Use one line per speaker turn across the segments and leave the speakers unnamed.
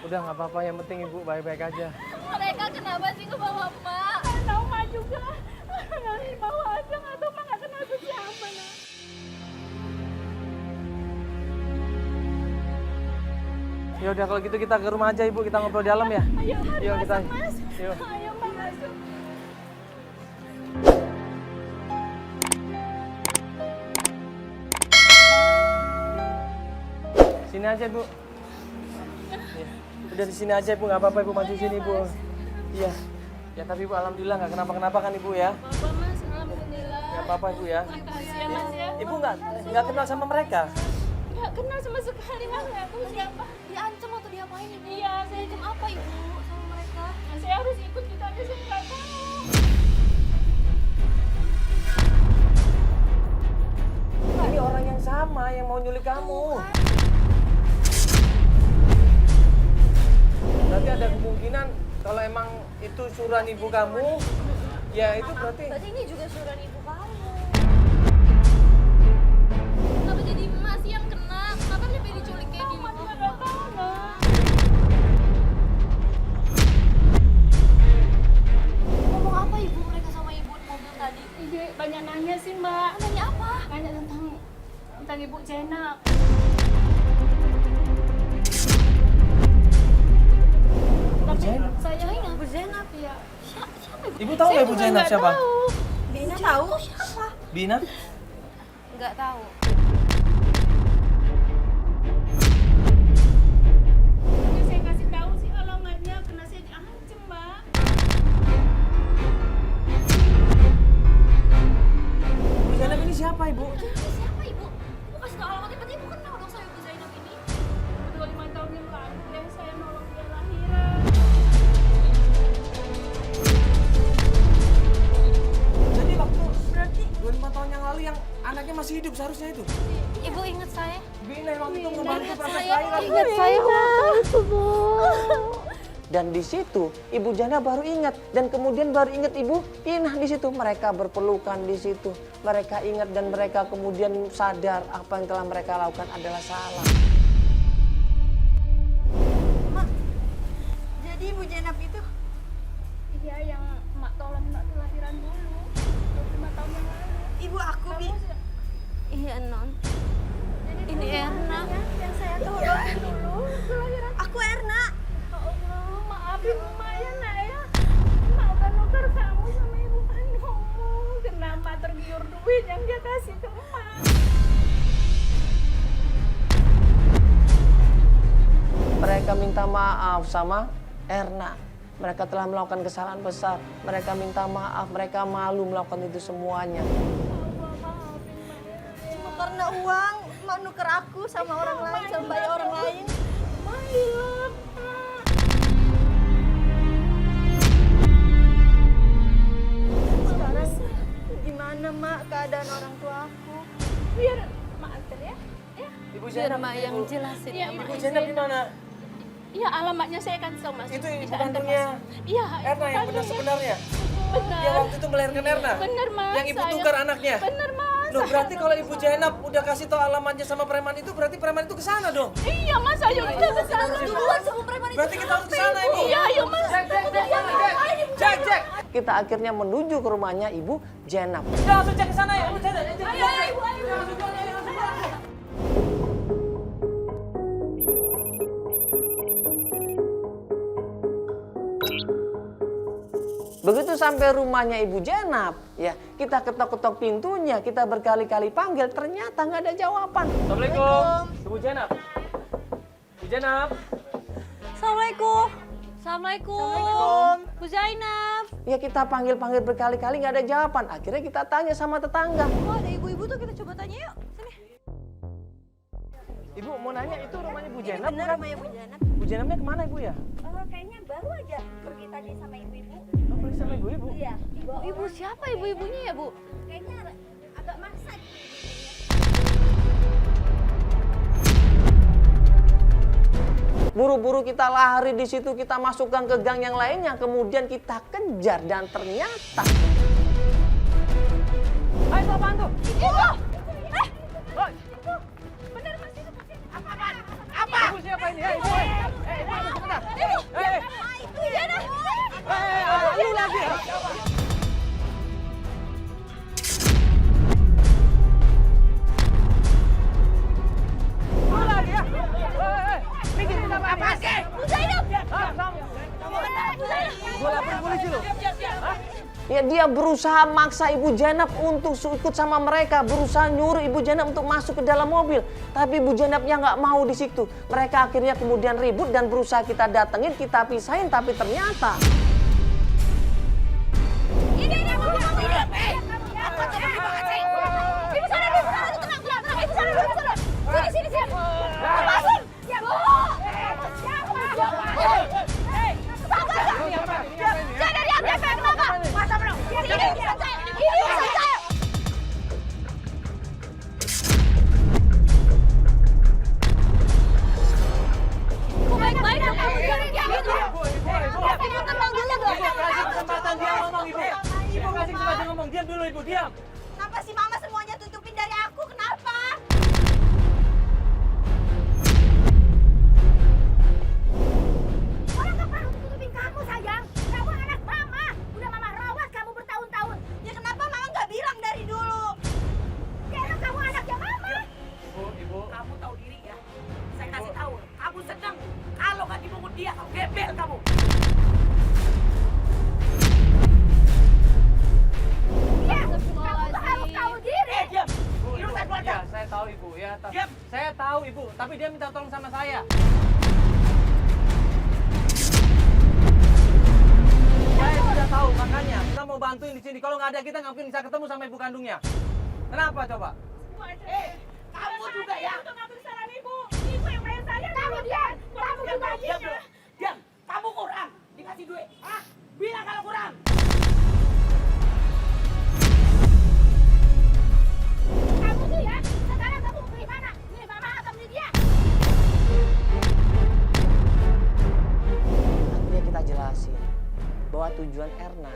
Udah nggak apa-apa, yang penting ibu baik-baik aja.
Mereka kenapa sih ke bawah Mak? Tahu Mak juga. Dari bawah aja nggak tahu Mak nggak kenal siapa nak.
Ya udah kalau gitu kita ke rumah aja ibu, kita ngobrol di dalam ya.
Ayo mari
Yuk,
masuk
kita.
Mas.
Yuk.
Ayo Mak masuk.
Sini aja ibu. Ya. Udah di sini aja ibu, nggak apa-apa ibu, maju sini ibu. Iya. Ya tapi ibu alhamdulillah nggak kenapa-kenapa kan ibu ya.
Bapak Mas, alhamdulillah.
Nggak apa-apa ibu ya.
Makasih ya Mas ya.
Ibu nggak kenal sama mereka.
Nggak kenal sama sekali Mas, nggak tahu siapa. Diancam atau diapain ibu? Iya, saya ancam apa ibu sama mereka? Nah, saya harus ikut kita aja, saya nggak tahu.
Ini orang yang sama yang mau nyulik kamu. Berarti ada kemungkinan kalau emang itu suruhan ibu kamu, ya itu berarti.
Berarti ini juga suruhan ibu kamu. Kenapa jadi emak sih yang kena? Kenapa sampai diculik kayak gini? Mama nggak tahu nak. Ngomong apa ibu mereka sama ibu di mobil tadi?
Iya, banyak nanya sih Mbak.
Nanya apa?
Nanya tentang Ibu Jenab.
Ibu Jenab?
Saya
Ibu Zainab ya. Siapa ibu?
Ibu tahu nggak ibu Zainab siapa?
Bina tahu siapa?
Bina?
Nggak tahu.
Ini saya kasih tahu sih alamatnya karena saya diancam Mbak.
Ibu Zainab ini siapa ibu?
Siapa ibu? Ibu kasih tahu alamatnya, berarti ibu kenal dong sama ibu Zainab ini.
25 tahun yang lalu deh saya nolong dia lahiran.
Jadi waktu berarti 25 tahun yang lalu yang anaknya masih hidup seharusnya itu.
Ibu ingat saya?
Bina yang waktu itu membantu proses
Saya
lahiran.
ingat saya waktu Bu.
Dan di situ Ibu Jana baru ingat dan kemudian baru ingat Ibu Inah di situ. Mereka berpelukan di situ. Mereka ingat dan mereka kemudian sadar apa yang telah mereka lakukan adalah salah.
Mak, jadi Ibu Jenab itu
Iya yang Mak tolong Mak kelahiran dulu 25 tahun yang lalu.
ibu aku, Bi.
Iya non. Ini Erna.
Yang saya tolong dulu kelahiran. Aku Erna.
Ya Allah, maafin Mak ya nak ya. Mak udah nuker kamu sama ibu kandungmu. Karena Mak tergiur duit yang dia kasih ke Mak.
Mereka minta maaf sama Erna. Mereka telah melakukan kesalahan besar. Mereka minta maaf, mereka malu melakukan itu semuanya.
Cuma karena uang, Mak nuker aku sama orang lain, sama bayi orang lain. Sekarang gimana Mak keadaan orang tua aku?
Biar Mak antar ya. Ya.
Ibu
Biar
Zainab.
Mak yang jelasin
Iya,
ya Mak.
Ibu Zainab di mana?
Iya alamatnya saya kan tahu Mas.
Itu ibu
Bisa antar,
kandungnya
Mas. Iya.
Erna yang benar sebenarnya.
Benar.
Yang waktu itu melahirkan Erna.
Benar Mas.
Yang ibu
saya-
tukar anaknya.
Benar Mas.
Loh berarti kalau ibu Zainab udah kasih tahu alamatnya sama preman itu berarti preman itu ke sana dong.
Iya Mas, ayo kita ke sana.
Duluan sebelum preman itu.
Berarti kita harus ke sana ibu.
Iya, ayo Mas.
Jack.
Kita akhirnya menuju ke rumahnya Ibu Jenab.
Udah langsung cek ke sana ya. Ibu Zainab.
Begitu sampai rumahnya Ibu Jenab, ya kita ketok-ketok pintunya, kita berkali-kali panggil, ternyata nggak ada jawaban.
Assalamualaikum. Ibu Zainab. Ibu Zainab.
Assalamualaikum. Assalamualaikum. Bu Zainab.
Ya kita panggil-panggil berkali-kali nggak ada jawaban. Akhirnya kita tanya sama tetangga.
Oh, ada ibu-ibu tuh, kita coba tanya yuk. Sini.
Ibu mau nanya itu rumahnya Bu
Ini
Zainab
benar
bukan?
rumah Ibu Jenab.
Bu Zainabnya kemana ibu ya?
Kayaknya baru aja pergi tadi sama ibu-ibu.
Oh, pergi sama ibu-ibu.
Iya,
Ibu siapa ibu-ibunya ya Bu?
kayaknya agak maksa gitu.
Buru-buru kita lari di situ, kita masukkan ke gang yang lainnya, kemudian kita kejar dan ternyata
Ayo itu apaan tuh?
Benar Mas, itu pasti.
Apa? Ibu siapa ini? Ibu. Ibu Lu lagi. Lu lagi ya? Mikir apa sih? Gue lapor polisi lu.
Ya dia berusaha maksa Ibu Janab untuk ikut sama mereka, berusaha nyuruh Ibu Janab untuk masuk ke dalam mobil. Tapi Ibu Janabnya nggak mau di situ. Mereka akhirnya kemudian ribut dan berusaha kita datengin, kita pisahin, tapi ternyata
Diam dulu Ibu, diam.
Kenapa sih Mama semuanya tutupin dari aku? Kenapa?
Orang gak perlu tutupin kamu sayang. Kamu anak Mama. Udah Mama rawat kamu bertahun-tahun.
Ya kenapa Mama nggak bilang dari dulu?
Karena kamu anaknya Mama.
Ibu.
Kamu tahu diri ya. Saya kasih tahu, kamu sedang. Kalau nggak dipungut dia, kamu gebel kamu.
Iya, kamu tuh harus tahu diri.
Diam.
Ibu, ya, saya tahu Ibu ya.
Diam.
Saya tahu Ibu, tapi dia minta tolong sama saya. Saya sudah tahu, makanya kita mau bantuin di sini. Kalau nggak ada kita nggak mungkin bisa ketemu sama ibu kandungnya. Kenapa coba?
Kamu juga ya.
Itu ngambil salah ibu. Ibu yang main saya. Kamu diam. Kamu
Diam,
berbagi.
diam. Kamu kurang. Dikasih duit. Ah, bilang kalau kurang.
Kamu tuh ya. Sekarang kamu mau pilih mana? Pilih Mama atau pilih dia?
akhirnya kita jelasin bahwa tujuan Erna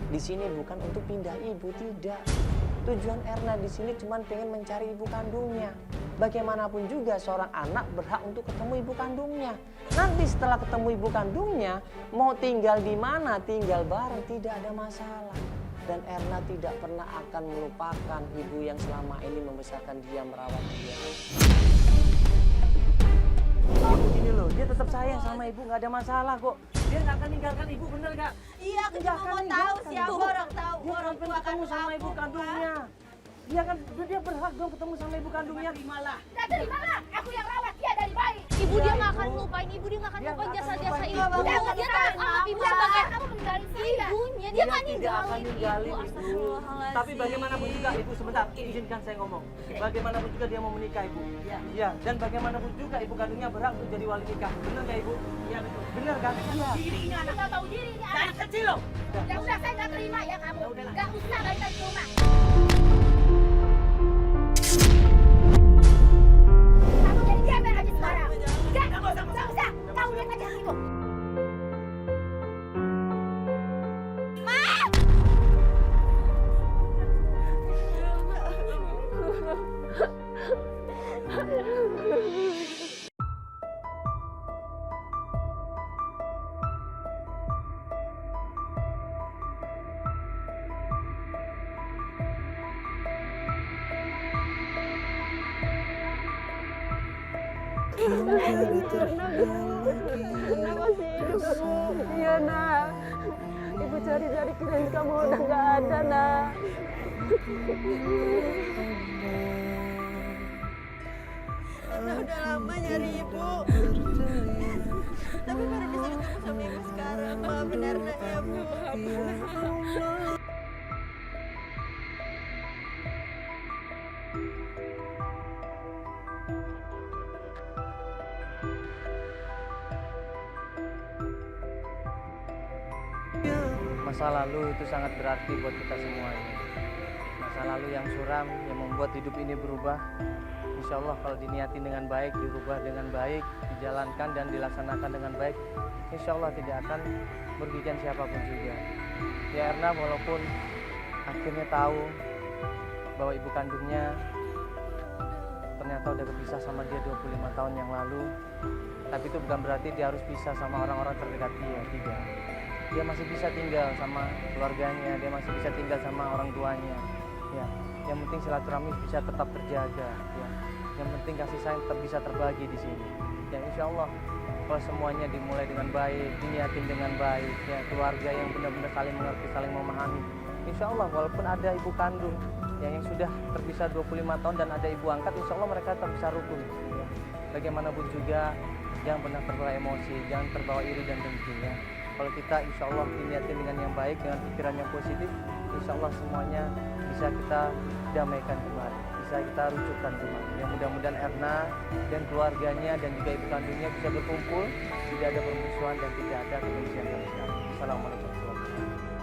di sini bukan untuk pindah ibu, tidak. Tujuan Erna di sini cuma pengen mencari ibu kandungnya. Bagaimanapun juga seorang anak berhak untuk ketemu ibu kandungnya. Nanti setelah ketemu ibu kandungnya, mau tinggal di mana, tinggal bareng, tidak ada masalah. Dan Erna tidak pernah akan melupakan ibu yang selama ini membesarkan dia, merawat dia.
Ibu gini loh, dia tetap sayang sama ibu, nggak ada masalah kok. Dia nggak akan ninggalkan ibu, bener nggak?
Iya, aku
Nggak
cuma
akan
mau tahu
ninggalkan,
siapa
Bu.
orang tahu.
Dia
Orang
pengen
tua akan
ketemu sama ibu
aku,
kandungnya. Dia kan dia berhak dong ketemu sama ibu kandungnya.
Terimalah.
Dan terimalah. Aku yang rawat dia dari bayi.
Ibu dia nggak akan lupain, ibu dia nggak akan
Dia
lupain
nggak akan
jasa-jasa
lupain.
ibu.
Bapak
Dia
nggak
tetap
ninggalin
anggap ibu
Mama.
sebagai
Kamu meninggalin saya.
ibunya. Dia
Dia
nggak
tidak akan
ninggalin
ninggalin
ibu.
ibu.
Astagfirullahaladzim.
Tapi bagaimanapun juga ibu, sebentar, izinkan saya ngomong. Bagaimanapun juga dia mau menikah ibu. Iya. Dan bagaimanapun juga ibu kandungnya berhak untuk jadi wali nikah. Bener nggak ibu? Iya betul. Bener kan? Iya.
Dirinya anak.
Nggak tahu diri ini
Dari
anak.
kecil loh.
Ya udah saya nggak terima ya kamu. Nggak usah balik ke rumah. Kamu jadi gembel aja sekarang. Nggak usah. Kamu lihat aja ibu.
Iya nak. Ibu cari-cari kirain kamu udah nggak ada nak. Nah, udah lama nyari ibu. Tapi baru bisa ketemu sama ibu sekarang. Maafin Erna ya bu.
Masa lalu itu sangat berarti buat kita semuanya. Masa lalu yang suram yang membuat hidup ini berubah. Insya Allah kalau diniatin dengan baik, dirubah dengan baik, dijalankan dan dilaksanakan dengan baik, insya Allah tidak akan merugikan siapapun juga. Ya Erna walaupun akhirnya tahu bahwa ibu kandungnya ternyata udah berpisah sama dia 25 tahun yang lalu, Tapi itu bukan berarti dia harus pisah sama orang-orang terdekat dia, tidak. Dia masih bisa tinggal sama keluarganya, dia masih bisa tinggal sama orang tuanya. Ya, yang penting silaturahmi bisa tetap terjaga. Ya, yang penting kasih sayang tetap bisa terbagi di sini. Ya, insya Allah kalau semuanya dimulai dengan baik, diniatin dengan baik, ya keluarga yang benar-benar saling mengerti, saling memahami. Insya Allah walaupun ada ibu kandung yang sudah terpisah 25 tahun dan ada ibu angkat, insya Allah mereka tetap bisa rukun. Ya. Bagaimanapun juga jangan pernah terbawa emosi, jangan terbawa iri dan dengki. Ya. Kalau kita insya Allah diniatin dengan yang baik, dengan pikiran yang positif, insya Allah semuanya bisa kita damaikan kembali, bisa kita rujukkan kembali. Yang mudah-mudahan Erna dan keluarganya dan juga ibu kandungnya bisa berkumpul, tidak ada permusuhan dan tidak ada kebencian sama sekali. Assalamualaikum warahmatullahi wabarakatuh.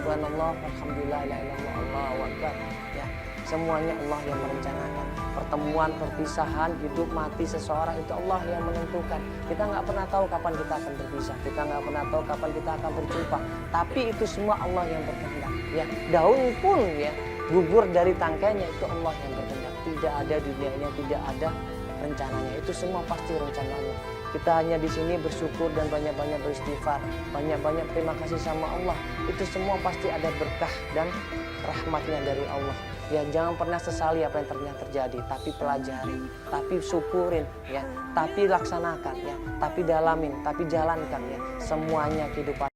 Subhanallah, alhamdulillah, la ilaha illallah, Allahu akbar. Ya, semuanya Allah yang merencanakan. Pertemuan, perpisahan, hidup mati seseorang itu Allah yang menentukan. Kita nggak pernah tahu kapan kita akan berpisah, kita nggak pernah tahu kapan kita akan berjumpa. Tapi itu semua Allah yang berkehendak. Ya, daun pun ya gugur dari tangkainya itu Allah yang berkehendak. Tidak ada dunianya, tidak ada rencananya. Itu semua pasti rencana Allah. Kita hanya di sini bersyukur dan banyak-banyak beristighfar, banyak-banyak terima kasih sama Allah. Itu semua pasti ada berkah dan rahmatnya dari Allah. Ya, jangan pernah sesali apa yang ternyata terjadi, tapi pelajari, tapi syukurin, ya, tapi laksanakan, ya, tapi dalamin, tapi jalankan, ya. Semuanya kehidupan